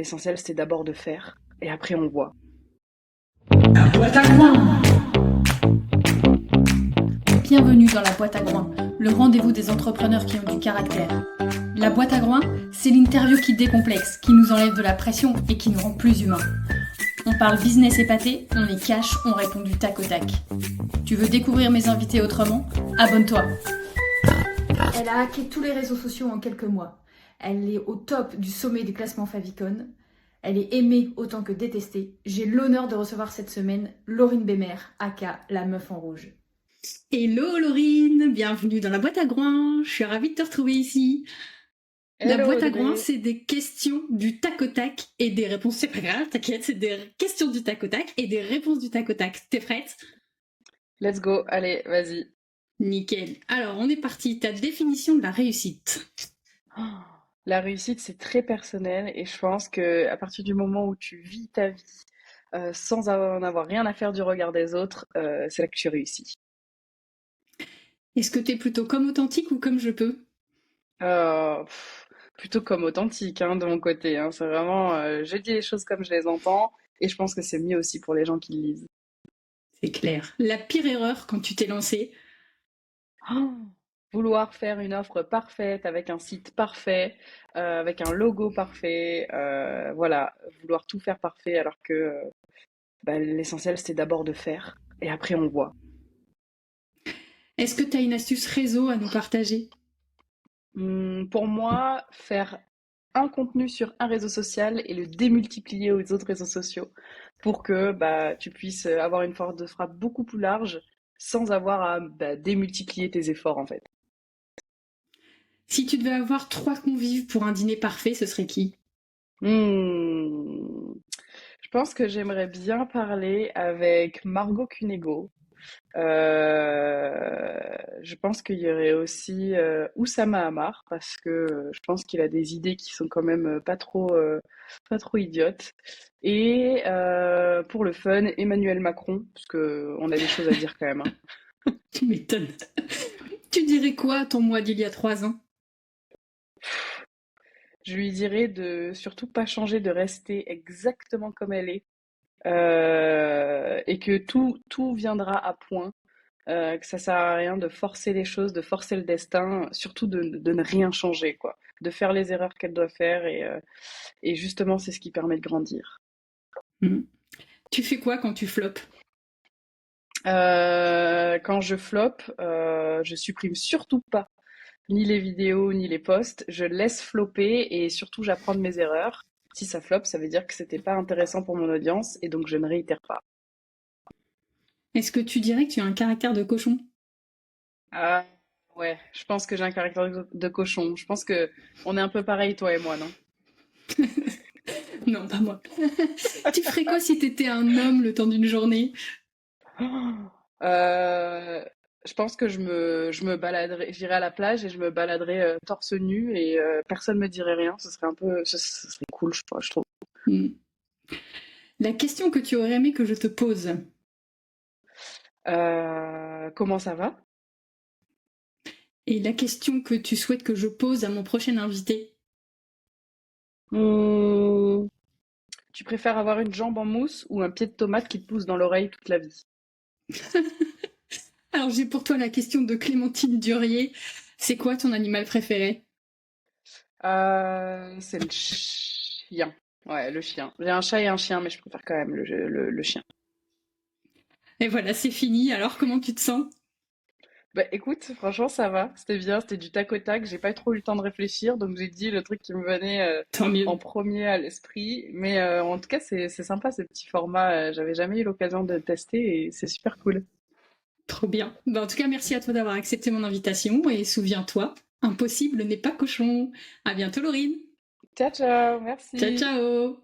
l'essentiel, c'est d'abord de faire et après on voit. La boîte à coin. Bienvenue dans la boîte à groin, le rendez-vous des entrepreneurs qui ont du caractère. La boîte à groin, c'est l'interview qui décomplexe, qui nous enlève de la pression et qui nous rend plus humains. On parle business épaté, on est cash, on répond du tac au tac. Tu veux découvrir mes invités autrement ? Abonne-toi. Elle a hacké tous les réseaux sociaux en quelques mois. Elle est au top du sommet du classement Favicon. Elle est aimée autant que détestée. J'ai l'honneur de recevoir cette semaine Laurine Bémer, aka la meuf en rouge. Hello Laurine, bienvenue dans la boîte à groin, je suis ravie de te retrouver ici. La Hello, boîte à Audrey. groin, c'est des questions du tac au tac et des réponses, c'est pas grave, t'inquiète, c'est des questions du tac au tac et des réponses du tac au tac. T'es prête ? Let's go, allez, vas-y. Nickel. Alors, on est parti, ta définition de la réussite. Oh, la réussite, c'est très personnel et je pense que à partir du moment où tu vis ta vie sans en avoir rien à faire du regard des autres, c'est là que tu réussis. Est-ce que t'es plutôt comme authentique ou comme je peux ? Plutôt comme authentique hein, de mon côté. Hein. C'est vraiment, je dis les choses comme je les entends et je pense que c'est mieux aussi pour les gens qui le lisent. C'est clair. La pire erreur quand tu t'es lancé ? Oh, vouloir faire une offre parfaite avec un site parfait, avec un logo parfait, voilà, vouloir tout faire parfait alors que l'essentiel c'est d'abord de faire et après on voit. Est-ce que t'as une astuce réseau à nous partager ? Pour moi, faire un contenu sur un réseau social et le démultiplier aux autres réseaux sociaux pour que tu puisses avoir une force de frappe beaucoup plus large sans avoir à démultiplier tes efforts en fait. Si tu devais avoir 3 convives pour un dîner parfait, ce serait qui ? Hmm, Je pense que j'aimerais bien parler avec Margot Cunego. Je pense qu'il y aurait aussi Oussama Hamar parce que je pense qu'il a des idées qui sont quand même pas trop idiotes. Et pour le fun, Emmanuel Macron parce que on a des choses à dire quand même. Hein. Tu m'étonnes. Tu dirais quoi à ton moi d'il y a 3 ans ? Je lui dirais de surtout pas changer, de rester exactement comme elle est et que tout viendra à point. Que ça sert à rien de forcer les choses, de forcer le destin, surtout de ne rien changer, quoi. De faire les erreurs qu'elle doit faire et justement, c'est ce qui permet de grandir. Tu fais quoi quand tu floppes ? Quand je floppe, je supprime surtout pas ni les vidéos ni les posts. Je laisse flopper et surtout j'apprends de mes erreurs. Si ça floppe, ça veut dire que c'était pas intéressant pour mon audience et donc je ne réitère pas. Est-ce que tu dirais que tu as un caractère de cochon ? Ah ouais, je pense que j'ai un caractère de cochon. Je pense que on est un peu pareil, toi et moi, non? Non, pas moi. Tu ferais quoi si t'étais un homme le temps d'une journée ? Euh, je pense que je me baladerais, j'irais à la plage et je me baladerais torse nu et personne me dirait rien. Ce serait cool, je trouve. La question que tu aurais aimé que je te pose ? Comment ça va? Et la question que tu souhaites que je pose à mon prochain invité ? Tu préfères avoir une jambe en mousse ou un pied de tomate qui te pousse dans l'oreille toute la vie? Alors j'ai pour toi la question de Clémentine Durier. C'est quoi ton animal préféré ? C'est le chien. Ouais, le chien. J'ai un chat et un chien, mais je préfère quand même le chien. Et voilà, c'est fini. Alors comment tu te sens ? Bah écoute, franchement ça va, c'était bien, c'était du tac au tac, j'ai pas trop eu le temps de réfléchir, donc j'ai dit le truc qui me venait Tant mieux. en premier à l'esprit, mais en tout cas c'est sympa ce petit format, j'avais jamais eu l'occasion de tester et c'est super cool. Trop bien. En tout cas, merci à toi d'avoir accepté mon invitation et souviens-toi, impossible n'est pas cochon. À bientôt Laurine. Ciao ciao, Ciao merci. ciao.